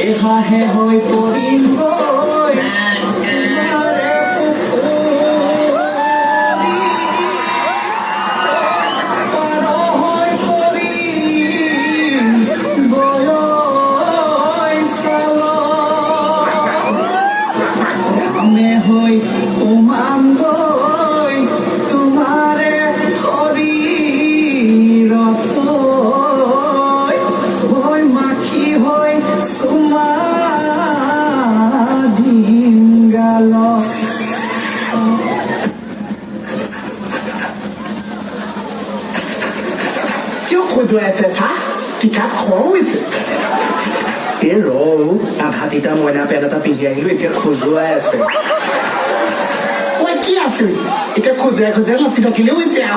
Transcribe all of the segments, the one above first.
এহাহে হৈ পৰিম গৈ আধা তিতা মইনা পেণ্ট এটা পিন্ধি আহিলো এতিয়া খজুৱাই আছে কি আছে এতিয়া খজুৱাই খজুৱাই নাচি থাকিলেও এতিয়া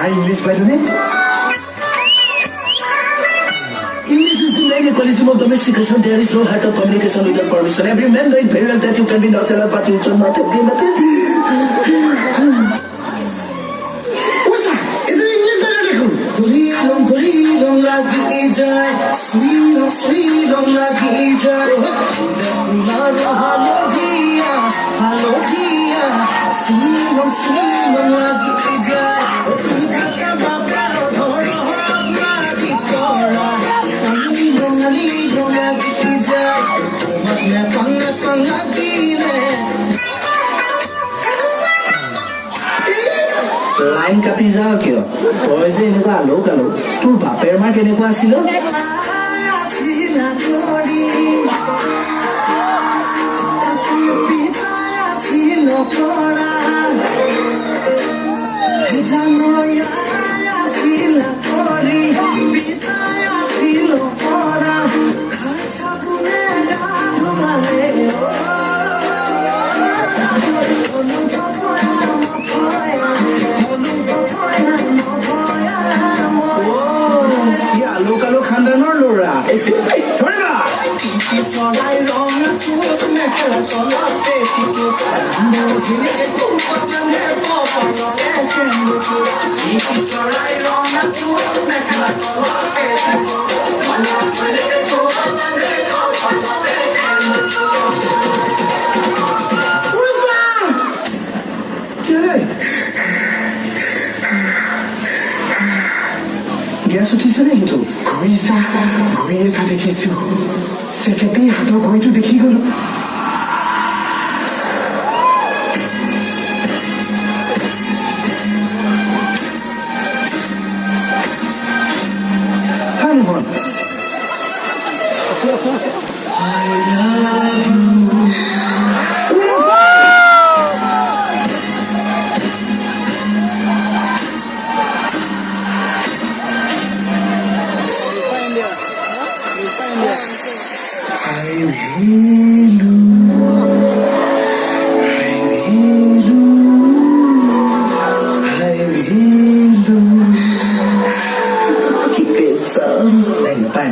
English, by the way. English is the main equalism of domestication. There is no heart of communication without permission. Every man knows very well that you can be not allowed, but you should not agree. What's that? Is it English that you're doing? Freedom, lagi jai. Freedom, lagi jai. Hello, dia. Freedom, lagi jai. Line কাটি যাও কিয় তই যে এনেকুৱা আলো কালো তোৰ বাপেৰ মা কেনেকুৱা আছিল গেছ উঠিছে নে সেইটো ঘড়ী দেখিছো চেকেতে হাতৰ ঘড়ীটো দেখি গলো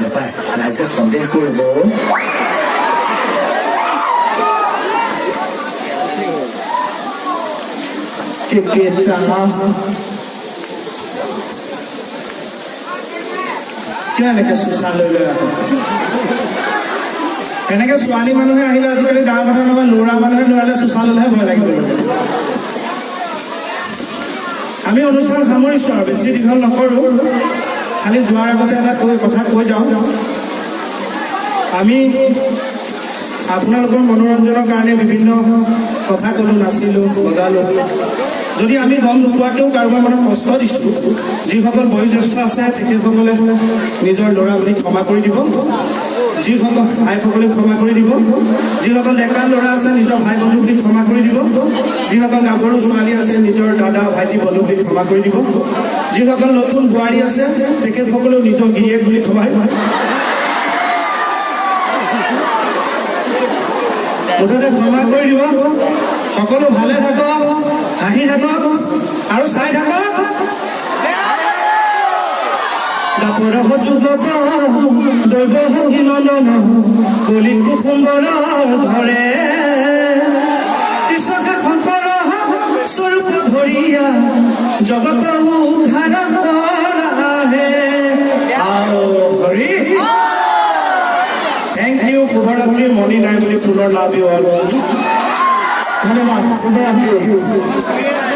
নাপায় ৰাইজে সন্দেহ কৰিব কিয় এনেকে চোচা লৈ লৈ আহ এনেকে ছোৱালী মানুহে আহিলে আজিকালি ডাঙৰ কথা নহয় ল'ৰা মানুহে ল'ৰালে চোচা ল'লেহে ভয় লাগিব আমি অনুষ্ঠান সামৰিছো আৰু বেছি দীঘল নকৰো খালি যোৱাৰ আগতে এটা কথা কৈ যাওঁ আমি আপোনালোকৰ মনোৰঞ্জনৰ কাৰণে বিভিন্ন কথা ক'লো নাচিলো বজালো যদি আমি গম নোপোৱাকেও কাৰোবাৰ মনত কষ্ট দিছোঁ, যিসকল বয়োজ্যেষ্ঠ আছে তেখেতসকলে নিজৰ ল'ৰা বুলি ক্ষমা কৰি দিব, যিসকল আইসকলে ক্ষমা কৰি দিব, যিসকল ডেকা ল'ৰা আছে নিজৰ ভাই বন্ধু বুলি ক্ষমা কৰি দিব, যিসকল গাভৰু ছোৱালী আছে নিজৰ দাদা ভাইটি বন্ধু বুলি ক্ষমা কৰি দিব, যিসকল নতুন বোৱাৰী আছে তেখেতসকলেও নিজৰ গিৰিয়েক বুলি ক্ষমা মুঠতে ক্ষমা কৰি দিব। সকলো ভালে থাকক, হাঁহি থাকক আৰু চাই থাকক। দাপৰ যুগত দৈৱ সখী নন্দন কলিত কুসুম্বৰৰ ঘৰে কৃষ্ণ শাসনৰ স্বৰূপ ধৰিয়া জগত উদ্ধাৰ কৰাহে আও হৰি। Thank U. শুভৰাত্ৰি। মণি নাই বুলি পুনৰ লাভ ইউ অল। ধন্যবাদ। শুভৰাত্ৰি।